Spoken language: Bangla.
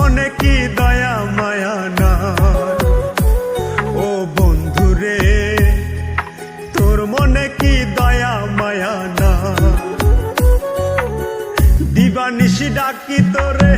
মনে কি দয়া মায়া না? ও বন্ধুরে তোর মনে কি দয়া মায়া না? দিবানিশি ডাকি তোরে